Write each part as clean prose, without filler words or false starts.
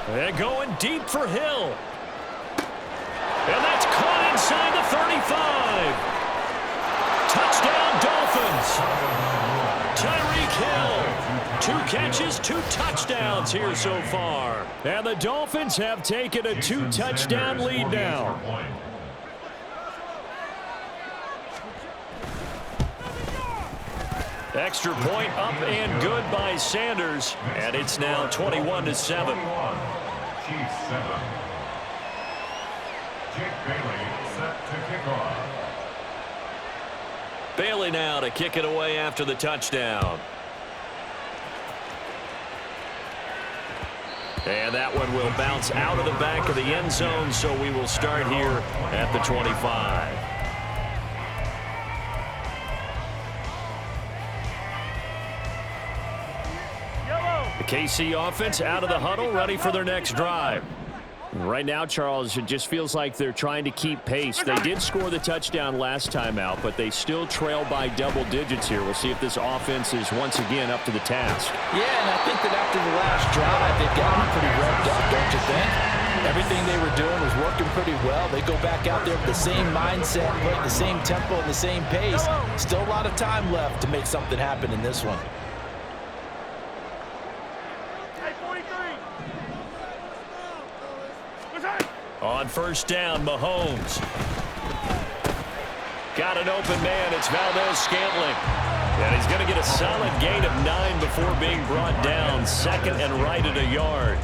And going deep for Hill. And that's caught inside the 35. Touchdown, Dolphins. Tyreek Hill. 2 catches, 2 touchdowns here so far. And the Dolphins have taken a 2-touchdown lead now. Extra point up and good by Sanders. And it's now 21-7. Chiefs 7. Jake Bailey set to kick off. Bailey now to kick it away after the touchdown. And that one will bounce out of the back of the end zone, so we will start here at the 25. The KC offense out of the huddle, ready for their next drive. Right now, Charles, it just feels like they're trying to keep pace. They did score the touchdown last time out, but they still trail by double digits here. We'll see if this offense is once again up to the task. Yeah, and I think that after the last drive, they've gotten pretty revved up, don't you think? Everything they were doing was working pretty well. They go back out there with the same mindset, playing the same tempo and the same pace. Still a lot of time left to make something happen in this one. On first down, Mahomes. Got an open man. It's Valdez-Scantling. And he's going to get a solid gain of 9 before being brought down. Second and right at a yard.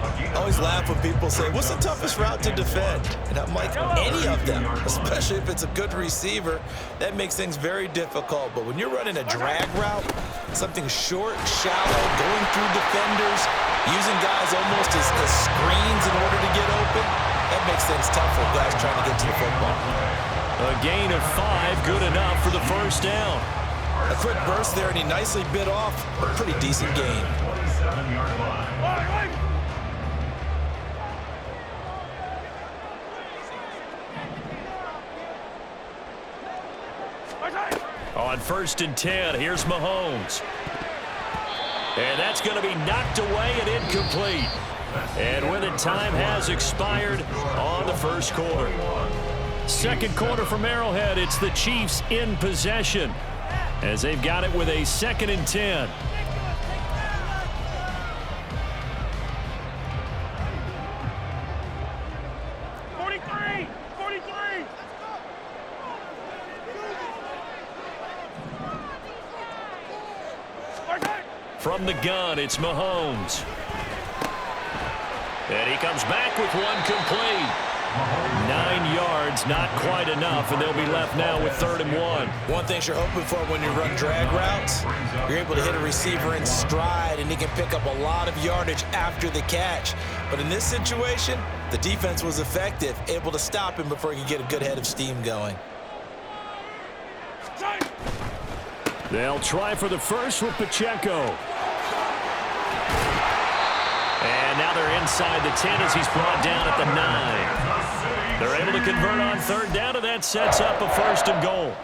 I always laugh when people say, what's the toughest route to defend? And I'm like, any of them, especially if it's a good receiver. That makes things very difficult. But when you're running a drag route, something short, shallow, going through defenders, using guys almost as screens in order to get open, that makes things tough for guys trying to get to the football. A gain of 5, good enough for the first down. A quick burst there, and he nicely bit off a pretty decent gain. 27-yard line. On first and 10, here's Mahomes. And that's going to be knocked away and incomplete. And with it, time has expired on the first quarter. Second quarter from Arrowhead, it's the Chiefs in possession as they've got it with a 2nd and 10. From the gun, it's Mahomes. And he comes back with one complete. 9 yards, not quite enough, and they'll be left now with 3rd and 1. One thing you're hoping for when you run drag routes, you're able to hit a receiver in stride, and he can pick up a lot of yardage after the catch. But in this situation, the defense was effective, able to stop him before he could get a good head of steam going. They'll try for the first with Pacheco. And now they're inside the 10 as he's brought down at the 9. They're able to convert on 3rd down, and that sets up a 1st and goal.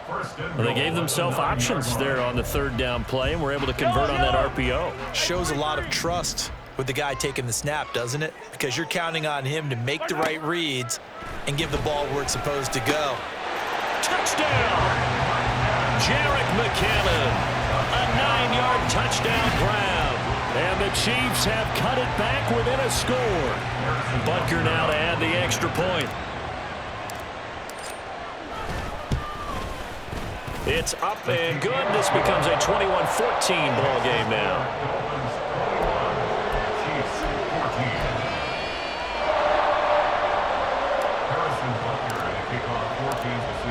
Well, they gave themselves options there on the 3rd down play, and were able to convert on that RPO. Shows a lot of trust with the guy taking the snap, doesn't it? Because you're counting on him to make the right reads and give the ball where it's supposed to go. Touchdown! Jerick McKinnon, a 9-yard touchdown grab. And the Chiefs have cut it back within a score. Butker now to add the extra point. It's up and good. This becomes a 21-14 ball game now.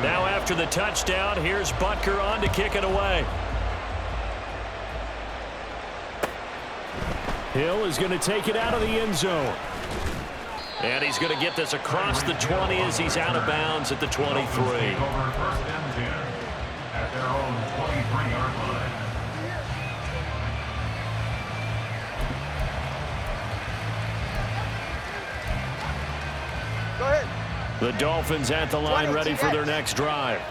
Now after the touchdown, here's Butker on to kick it away. Hill is going to take it out of the end zone. And he's going to get this across the 20 as he's out of bounds at the 23. At their own 23-yard line. The Dolphins at the line ready for their next drive.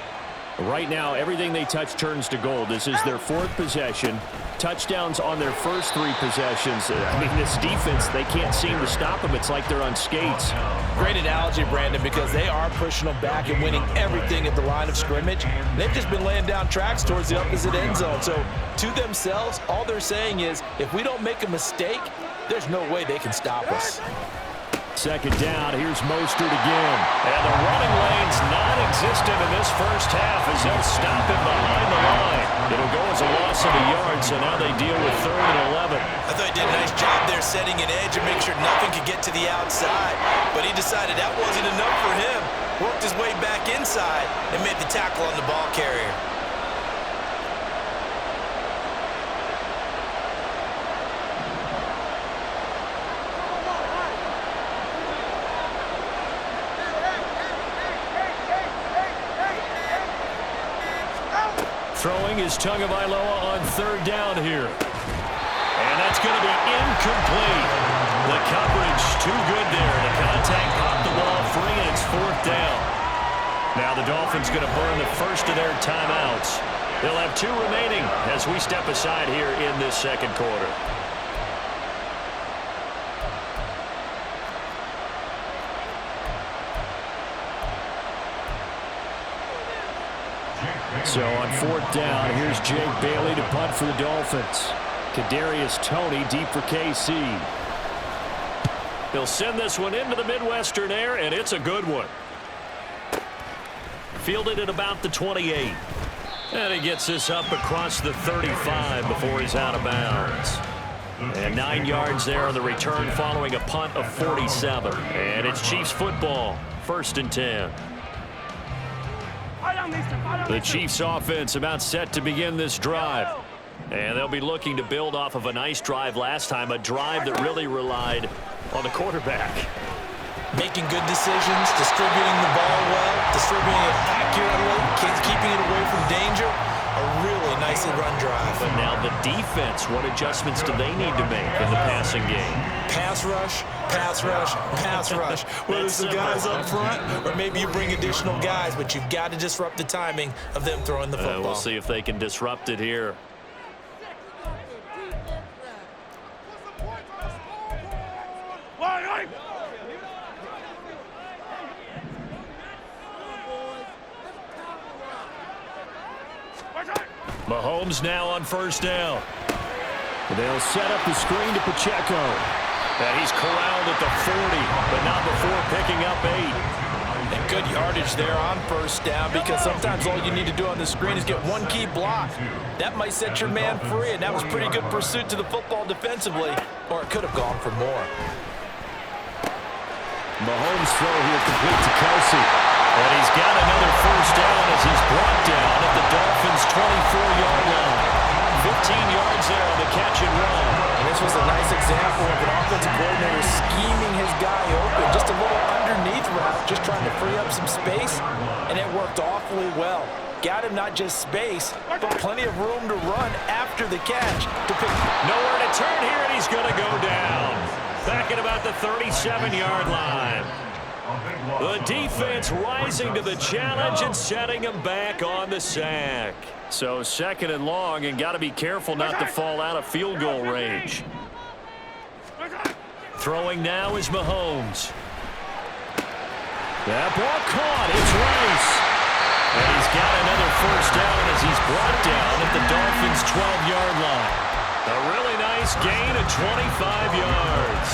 Right now, everything they touch turns to gold. This is their 4th possession. Touchdowns on their first 3 possessions. I mean, this defense, they can't seem to stop them. It's like they're on skates. Great analogy, Brandon, because they are pushing them back and winning everything at the line of scrimmage. They've just been laying down tracks towards the opposite end zone. So to themselves, all they're saying is, if we don't make a mistake, there's no way they can stop us. Second down, here's Mostert again. And the running lane's non-existent in this first half as they'll stop him behind the line. It'll go as a loss of a yard, so now they deal with 3rd and 11. I thought he did a nice job there setting an edge and make sure nothing could get to the outside. But he decided that wasn't enough for him. Worked his way back inside and made the tackle on the ball carrier. Throwing is Tagovailoa on 3rd down here. And that's going to be incomplete. The coverage too good there. The contact popped the ball free, and it's 4th down. Now the Dolphins going to burn the first of their timeouts. They'll have 2 remaining as we step aside here in this second quarter. So on 4th down, here's Jake Bailey to punt for the Dolphins. Kadarius Toney deep for KC. He'll send this one into the Midwestern air, and it's a good one. Fielded at about the 28. And he gets this up across the 35 before he's out of bounds. And 9 yards there on the return following a punt of 47. And it's Chiefs football, 1st and 10. The Chiefs offense about set to begin this drive. And they'll be looking to build off of a nice drive last time, a drive that really relied on the quarterback. Making good decisions, distributing the ball well, distributing it accurately, keeping it away from danger. A really nicely run drive. But now the defense, what adjustments do they need to make in the passing game? Pass rush, pass rush, pass rush. Whether it's the guys up front or maybe you bring additional guys, but you've got to disrupt the timing of them throwing the football. We'll see if they can disrupt it here. Mahomes now on 1st down. They'll set up the screen to Pacheco. And he's corralled at the 40, but not before picking up 8. And good yardage there on 1st down, because sometimes all you need to do on the screen is get one key block. That might set your man free, and that was pretty good pursuit to the football defensively, or it could have gone for more. Mahomes' throw here complete to Kelsey. And he's got another 1st down as he's brought down at the Dolphins' 24-yard line. 15 yards there on the catch and run. And this was a nice example of an offensive coordinator scheming his guy open. Just a little underneath route, just trying to free up some space, and it worked awfully well. Got him not just space, but plenty of room to run after the catch. Nowhere to turn here, and he's going to go down. Back at about the 37-yard line. The defense rising to the challenge and setting him back on the sack. So 2nd and long, and got to be careful not to fall out of field goal range. Throwing now is Mahomes. That ball caught. It's Rice. And he's got another 1st down as he's brought down at the Dolphins' 12-yard line. A really nice gain of 25 yards.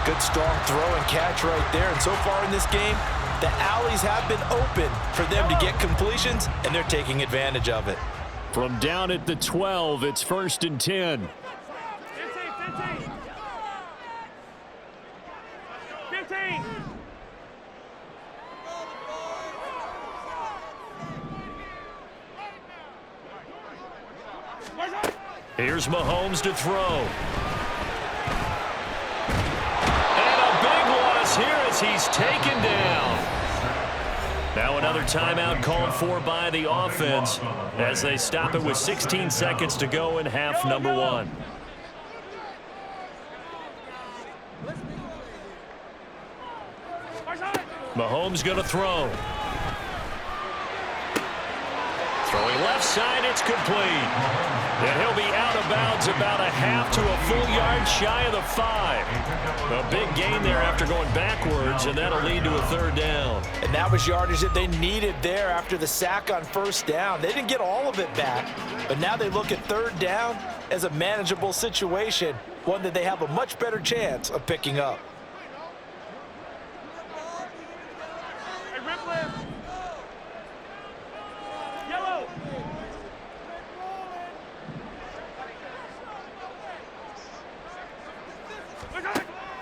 Good strong throw and catch right there. And so far in this game, the alleys have been open for them to get completions, and they're taking advantage of it. From down at the 12, it's 1st and 10. 15. Here's Mahomes to throw. Here as he's taken down. Now another timeout called for by the offense as they stop it with 16 seconds to go in half number 1. Mahomes going to throw. Throwing left side, it's complete. And he'll be out of bounds about a half to a full yard shy of the 5. A big gain there after going backwards, and that'll lead to a third down. And that was yardage that they needed there after the sack on first down. They didn't get all of it back, but now they look at third down as a manageable situation, one that they have a much better chance of picking up.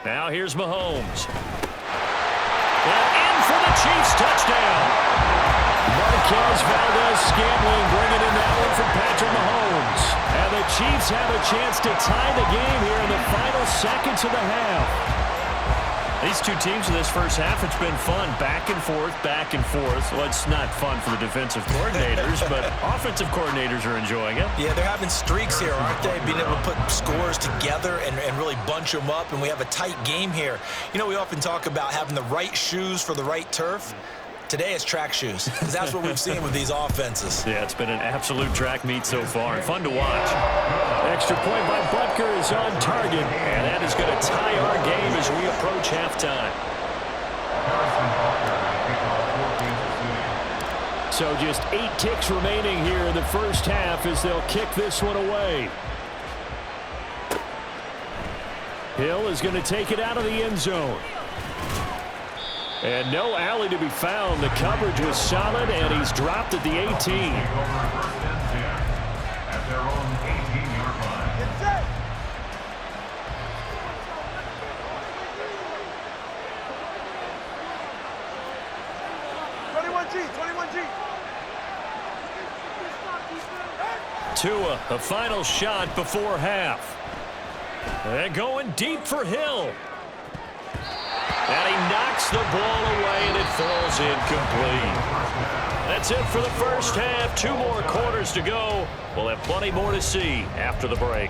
Now here's Mahomes. And in for the Chiefs touchdown. Marquez Valdez-Scantling bringing in that one from Patrick Mahomes. And the Chiefs have a chance to tie the game here in the final seconds of the half. These two teams in this first half, it's been fun. Back and forth, back and forth. Well, it's not fun for the defensive coordinators, but offensive coordinators are enjoying it. Yeah, they're having streaks here, aren't they? Being able to put scores together and really bunch them up, and we have a tight game here. You know, we often talk about having the right shoes for the right turf. Today it's track shoes, because that's what we've seen with these offenses. Yeah, it's been an absolute track meet so far, and fun to watch. Extra point by Butker is on target, and that is going to tie our game as we approach halftime. So just 8 ticks remaining here in the first half as they'll kick this one away. Hill is going to take it out of the end zone. And no alley to be found. The coverage was solid, and he's dropped at the 18. At their own 18-yard line. Get set. Tua, a final shot before half. And going deep for Hill. And he knocks the ball away, and it falls incomplete. That's it for the first half. 2 more quarters to go. We'll have plenty more to see after the break.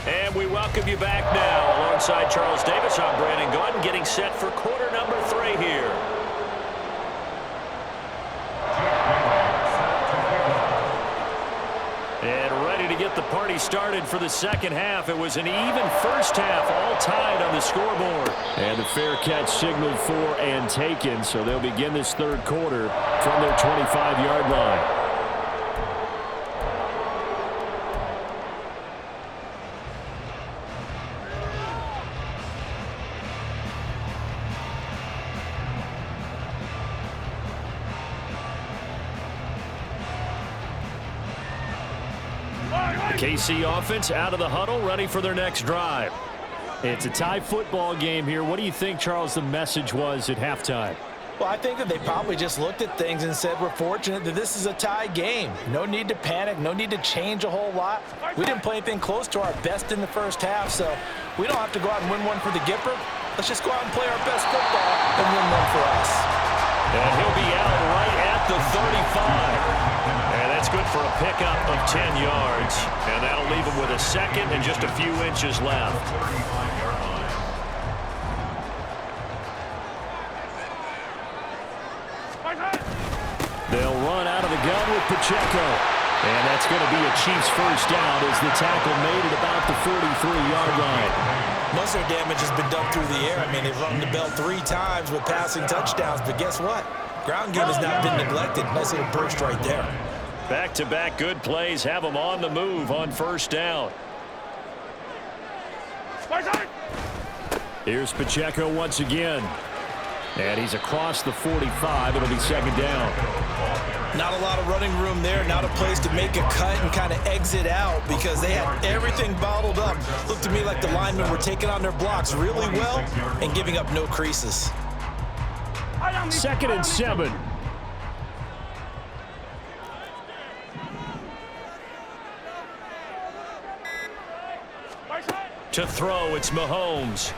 And we welcome you back now. Alongside Charles Davis, I'm Brandon Gordon, getting set for quarter number 3 here. And ready to get the party started for the second half. It was an even first half, all tied on the scoreboard. And the fair catch signaled for and taken, so they'll begin this third quarter from their 25-yard line. KC offense out of the huddle, ready for their next drive. It's a tie football game here. What do you think, Charles, the message was at halftime? Well, I think that they probably just looked at things and said, we're fortunate that this is a tie game. No need to panic, no need to change a whole lot. We didn't play anything close to our best in the first half, so we don't have to go out and win one for the Gipper. Let's just go out and play our best football and win one for us. And he'll be out right at the 35. And that's good for a pickup of 10 yards. And that'll leave him with a second and just a few inches left. They'll run out of the gun with Pacheco. And that's going to be a Chiefs first down as the tackle made at about the 43-yard line. Most of their damage has been done through the air. I mean, they've rung the bell 3 times with passing touchdowns, but guess what? Ground game has not been neglected. Nice little burst right there. Back-to-back good plays have them on the move on first down. Here's Pacheco once again. And he's across the 45. It'll be second down. Not a lot of running room there. Not a place to make a cut and kind of exit out because they had everything bottled up. Looked to me like the linemen were taking on their blocks really well and giving up no creases. 2nd and 7. To throw, it's Mahomes.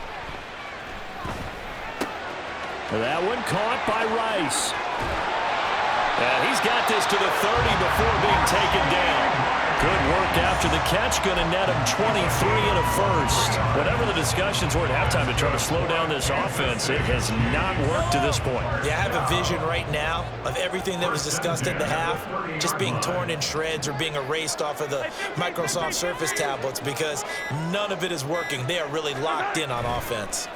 That one caught by Rice. And he's got this to the 30 before being taken down. Good work after the catch, going to net him 23 and a first. Whatever the discussions were at halftime to try to slow down this offense, it has not worked to this point. Yeah, I have a vision right now of everything that was discussed at the half just being torn in shreds or being erased off of the Microsoft Surface tablets because none of it is working. They are really locked in on offense.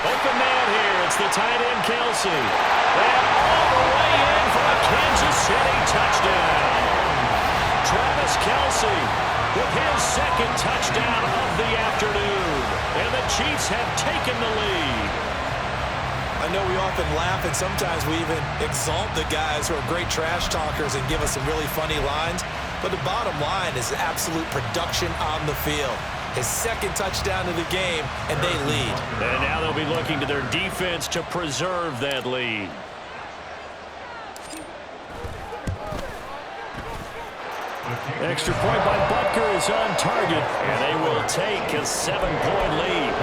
Open man here. It's the tight end, Kelsey. And all the way in for a Kansas City touchdown. Travis Kelsey with his second touchdown of the afternoon. And the Chiefs have taken the lead. I know we often laugh, and sometimes we even exalt the guys who are great trash talkers and give us some really funny lines. But the bottom line is absolute production on the field. His second touchdown of the game, and they lead. And now they'll be looking to their defense to preserve that lead. Extra point by Butker is on target, and they will take a 7-point lead.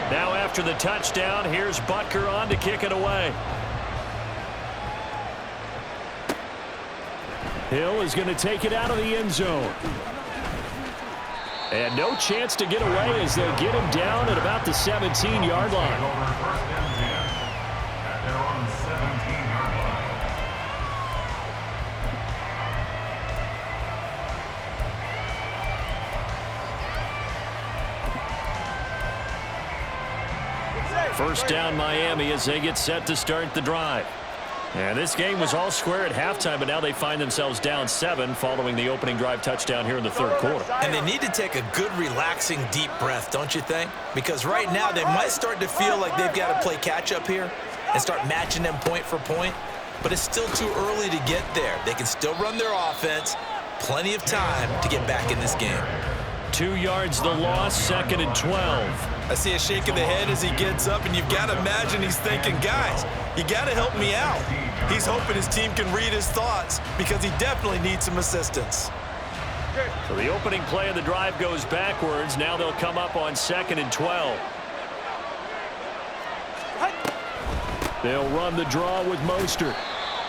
Now after the touchdown, here's Butker on to kick it away. Hill is going to take it out of the end zone. And no chance to get away as they'll get him down at about the 17-yard line. First down Miami as they get set to start the drive. And this game was all square at halftime, but now they find themselves down 7 following the opening drive touchdown here in the third quarter. And they need to take a good, relaxing, deep breath, don't you think? Because right now they might start to feel like they've got to play catch-up here and start matching them point for point. But it's still too early to get there. They can still run their offense. Plenty of time to get back in this game. 2 yards the loss, 2nd and 12. I see a shake of the head as he gets up, and you've got to imagine he's thinking, guys, you got to help me out. He's hoping his team can read his thoughts because he definitely needs some assistance. So the opening play of the drive goes backwards. Now they'll come up on 2nd and 12. They'll run the draw with Mostert.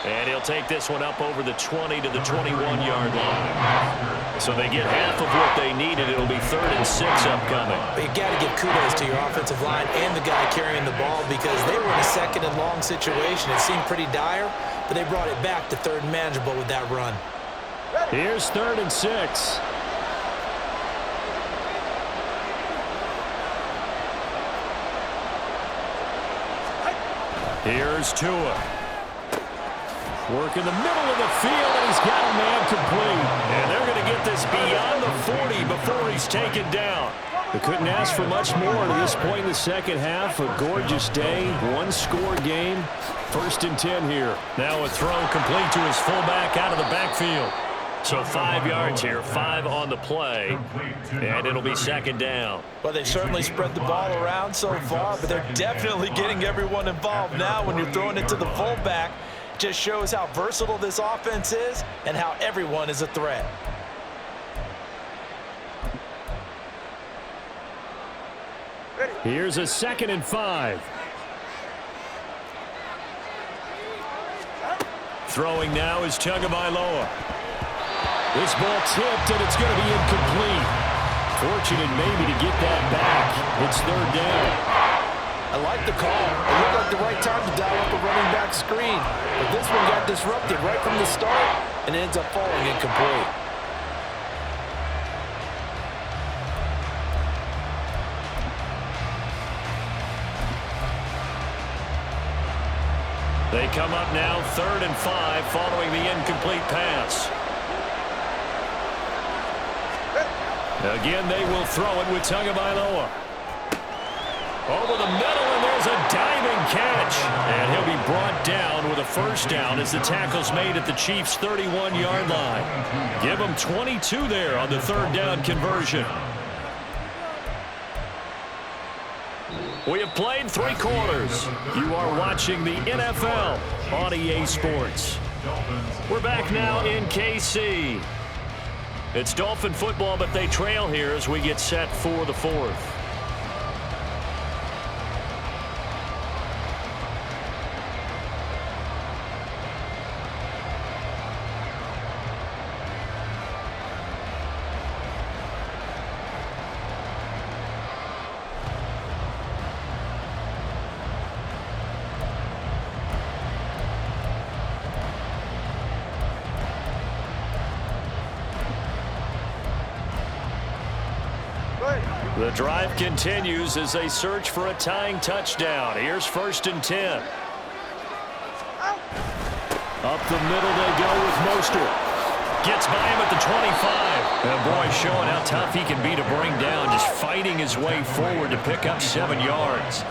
And he'll take this one up over the 20 to the 21-yard line. So they get half of what they needed. It'll be 3rd and 6 upcoming. But you got to give kudos to your offensive line and the guy carrying the ball because they were in a 2nd and long situation. It seemed pretty dire, but they brought it back to 3rd and manageable with that run. Here's 3rd and 6. Here's Tua. Work in the middle of the field, and he's got a man complete. And they're going to get this beyond the 40 before he's taken down. They couldn't ask for much more to this point in the second half. A gorgeous day, one-score game. 1st and 10 here. Now a throw complete to his fullback out of the backfield. So 5 yards here, 5 on the play, and it'll be 2nd down. Well, they've certainly spread the ball around so far, but they're definitely getting everyone involved now when you're throwing it to the fullback. Just shows how versatile this offense is and how everyone is a threat. Here's a 2nd and 5. Throwing now is Tagovailoa. This ball tipped, and it's going to be incomplete. Fortunate maybe to get that back. It's 3rd down. I like the call. It looked like the right time to dial up a running back screen. But this one got disrupted right from the start and ends up falling incomplete. They come up now 3rd and 5 following the incomplete pass. Again, they will throw it with Tagovailoa. Over the middle, and there's a diving catch. And he'll be brought down with a 1st down as the tackle's made at the Chiefs' 31-yard line. Give them 22 there on the 3rd down conversion. We have played 3 quarters. You are watching the NFL on EA Sports. We're back now in KC. It's Dolphin football, but they trail here as we get set for the 4th. The drive continues as they search for a tying touchdown. Here's 1st and 10. Up the middle they go with Mostert. Gets by him at the 25. And boy, showing how tough he can be to bring down, just fighting his way forward to pick up 7 yards.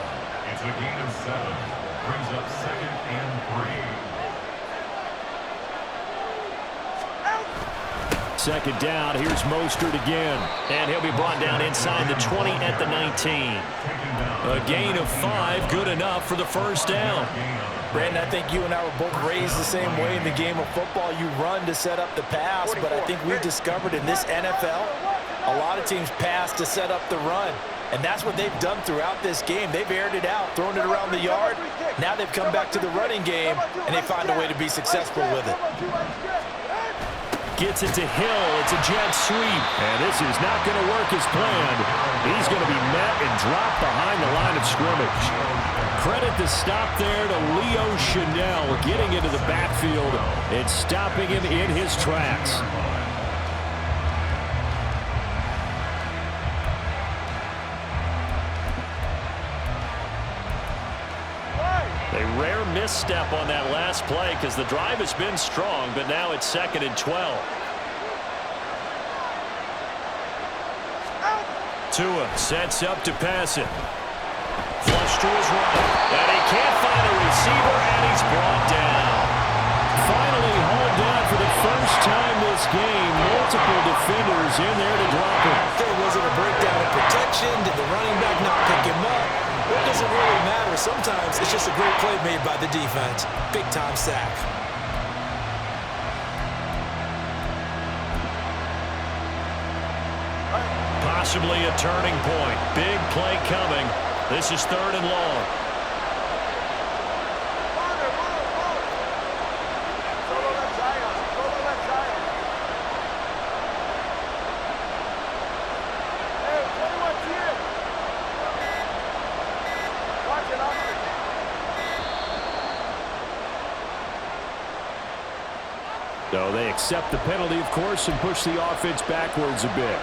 It's a gain of 7. Brings up 2nd and 3. 2nd down, here's Mostert again. And he'll be brought down inside the 20 at the 19. A gain of 5, good enough for the 1st down. Brandon, I think you and I were both raised the same way in the game of football. You run to set up the pass, but I think we've discovered in this NFL, a lot of teams pass to set up the run. And that's what they've done throughout this game. They've aired it out, thrown it around the yard. Now they've come back to the running game, and they find a way to be successful with it. Gets it to Hill. It's a jet sweep. And this is not going to work as planned. He's going to be met and dropped behind the line of scrimmage. Credit the stop there to Leo Chanel, getting into the backfield and stopping him in his tracks. A rare misstep on that last play because the drive has been strong, but now it's 2nd and 12. Tua sets up to pass it. Flush to his right. And he can't find a receiver, and he's brought down. Finally hauled down for the first time this game. Multiple defenders in there to drop him. There wasn't a breakdown in protection. Did the running back not pick him up? It doesn't really matter. Sometimes it's just a great play made by the defense. Big-time sack. Possibly a turning point. Big play coming. This is 3rd and long. So they accept the penalty, of course, and push the offense backwards a bit.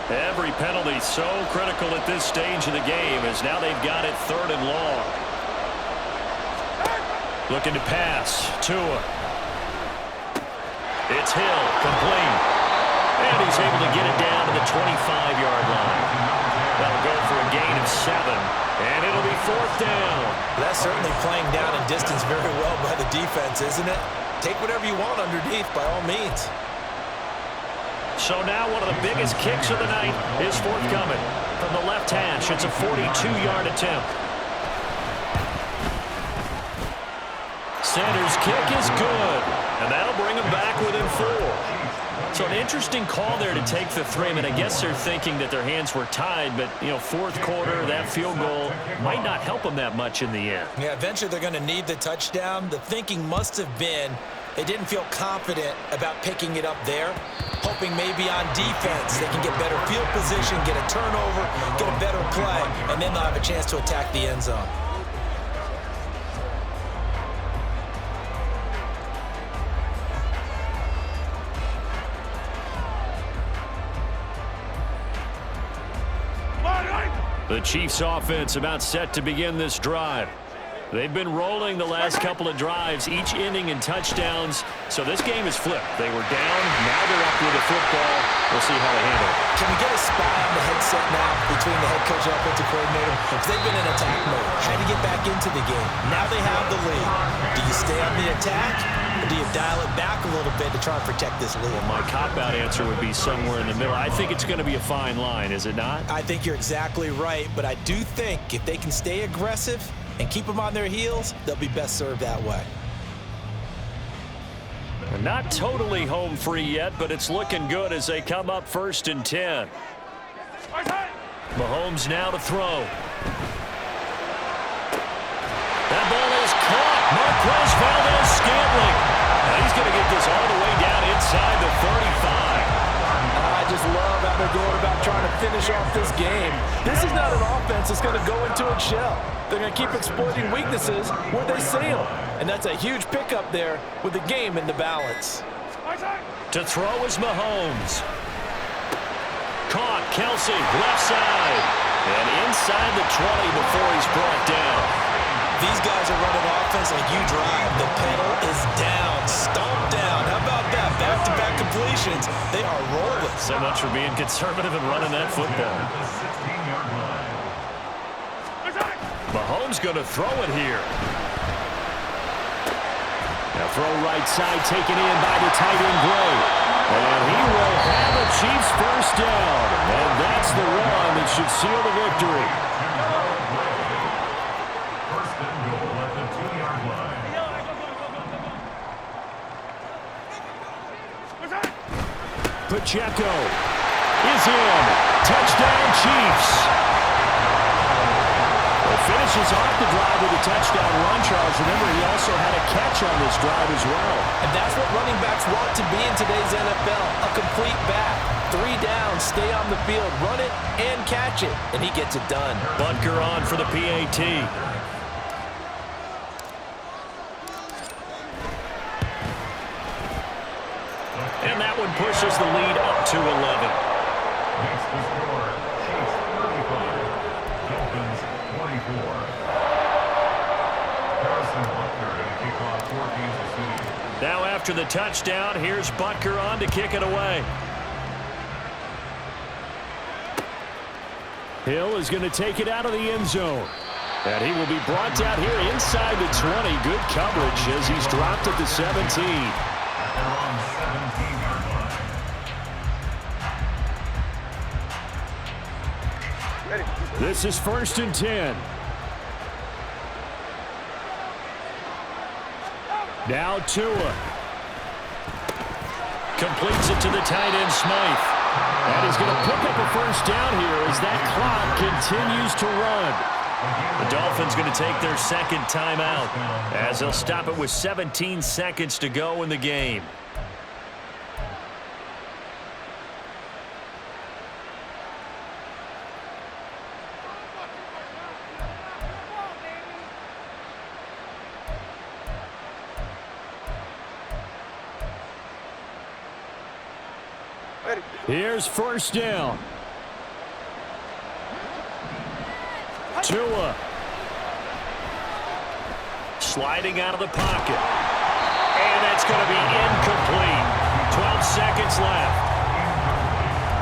Every penalty so critical at this stage of the game as now they've got it 3rd and long. Looking to pass. Tua. It's Hill. Complete. And he's able to get it down to the 25-yard line. That'll go for a gain of 7. And it'll be 4th down. That's certainly playing down in distance very well by the defense, isn't it? Take whatever you want underneath by all means. So now one of the biggest kicks of the night is forthcoming. From the left hash, it's a 42-yard attempt. Center's kick is good, and that'll bring them back within 4. So an interesting call there to take the 3. I mean, I guess they're thinking that their hands were tied, but, you know, 4th quarter, that field goal might not help them that much in the end. Yeah, eventually they're going to need the touchdown. The thinking must have been they didn't feel confident about picking it up there, hoping maybe on defense they can get better field position, get a turnover, get a better play, and then they'll have a chance to attack the end zone. The Chiefs offense about set to begin this drive. They've been rolling the last couple of drives, each ending in touchdowns. So this game is flipped. They were down, now they're up with the football. We'll see how they handle it. Can we get a spy on the headset now between the head coach and offensive coordinator? Because they've been in attack mode, trying to get back into the game. Now they have the lead. Do you stay on the attack, or do you dial it back a little bit to try and protect this lead? Well, my cop-out answer would be somewhere in the middle. I think it's going to be a fine line, is it not? I think you're exactly right, but I do think if they can stay aggressive and keep them on their heels, they'll be best served that way. Not totally home free yet, but it's looking good as they come up 1st and 10. Mahomes now to throw. That ball is caught. Marquez Valdez-Scantling. Now he's going to get this all the way down inside the 35. I just love how they're going about trying to finish off this game. This is not an offense that's going to go into its shell. They're going to keep exploiting weaknesses where they see them. And that's a huge pickup there with the game in the balance. To throw is Mahomes. Caught, Kelsey, left side. And inside the 20 before he's brought down. These guys are running offense like you drive. The pedal is down, stomped down. How about that? Back-to-back completions. They are rolling. So much for being conservative and running that football. Mahomes going to throw it here. Now throw right side taken in by the tight end Gray. And he will have a Chiefs first down. And that's the one that should seal the victory. First and goal at the 2-yard line. Pacheco is in. Touchdown Chiefs. Finishes off the drive with a touchdown run, Charles. Remember, he also had a catch on this drive as well. And that's what running backs want to be in today's NFL, a complete back. 3 downs, stay on the field, run it, and catch it, and he gets it done. Butker on for the PAT. And that one pushes the lead up to 11. Next to score, Chiefs 35, Dolphins 24. Harrison Butker to kick off for Kansas City. Now after the touchdown, here's Butker on to kick it away. Hill is going to take it out of the end zone. And he will be brought down here inside the 20. Good coverage as he's dropped at the 17. They're on 17-yard line. This is 1st and 10. Now Tua. Completes it to the tight end Smythe. And he's going to pick up a first down here as that clock continues to run. The Dolphins going to take their second timeout as they'll stop it with 17 seconds to go in the game. Here's first down. Tua. Sliding out of the pocket. And that's going to be incomplete. 12 seconds left.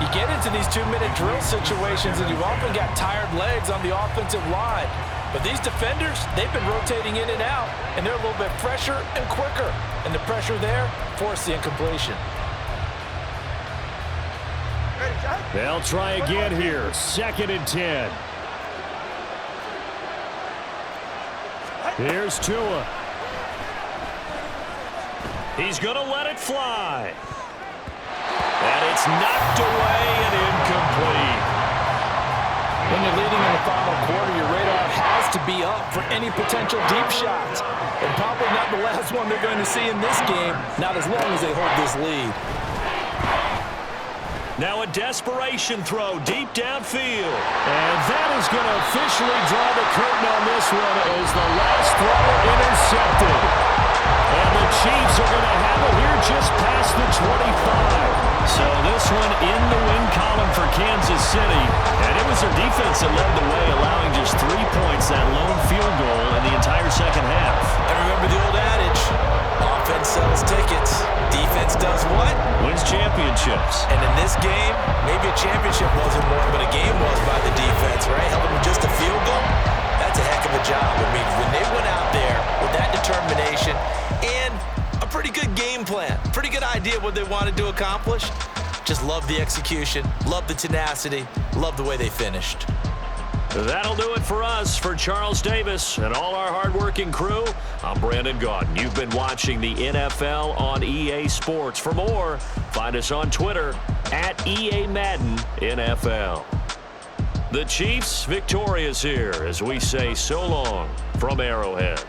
You get into these 2-minute drill situations, and you've often got tired legs on the offensive line. But these defenders, they've been rotating in and out, and they're a little bit fresher and quicker. And the pressure there forced the incompletion. They'll try again here. 2nd and 10. Here's Tua. He's going to let it fly. And it's knocked away and incomplete. When you're leading in the final quarter, your radar has to be up for any potential deep shots. And probably not the last one they're going to see in this game, not as long as they hold this lead. Now a desperation throw deep downfield. And that is going to officially draw the curtain on this one as the last throw intercepted. And the Chiefs are going to have it here just past the 25. So this one in the win column for Kansas City. And it was their defense that led the way, allowing just 3 points, that lone field goal in the entire second half. And remember the old adage, offense sells tickets. Defense does what? Wins championships. And in this game, maybe a championship wasn't won, but a game was by the defense, right? Helping with just a field goal. That's a heck of a job. I mean, when they went out there with that determination and a pretty good game plan, pretty good idea what they wanted to accomplish, just love the execution, love the tenacity, love the way they finished. That'll do it for us. For Charles Davis and all our hardworking crew, I'm Brandon Gaudin. You've been watching the NFL on EA Sports. For more, find us on Twitter at EA Madden NFL. The Chiefs victorious here as we say so long from Arrowhead.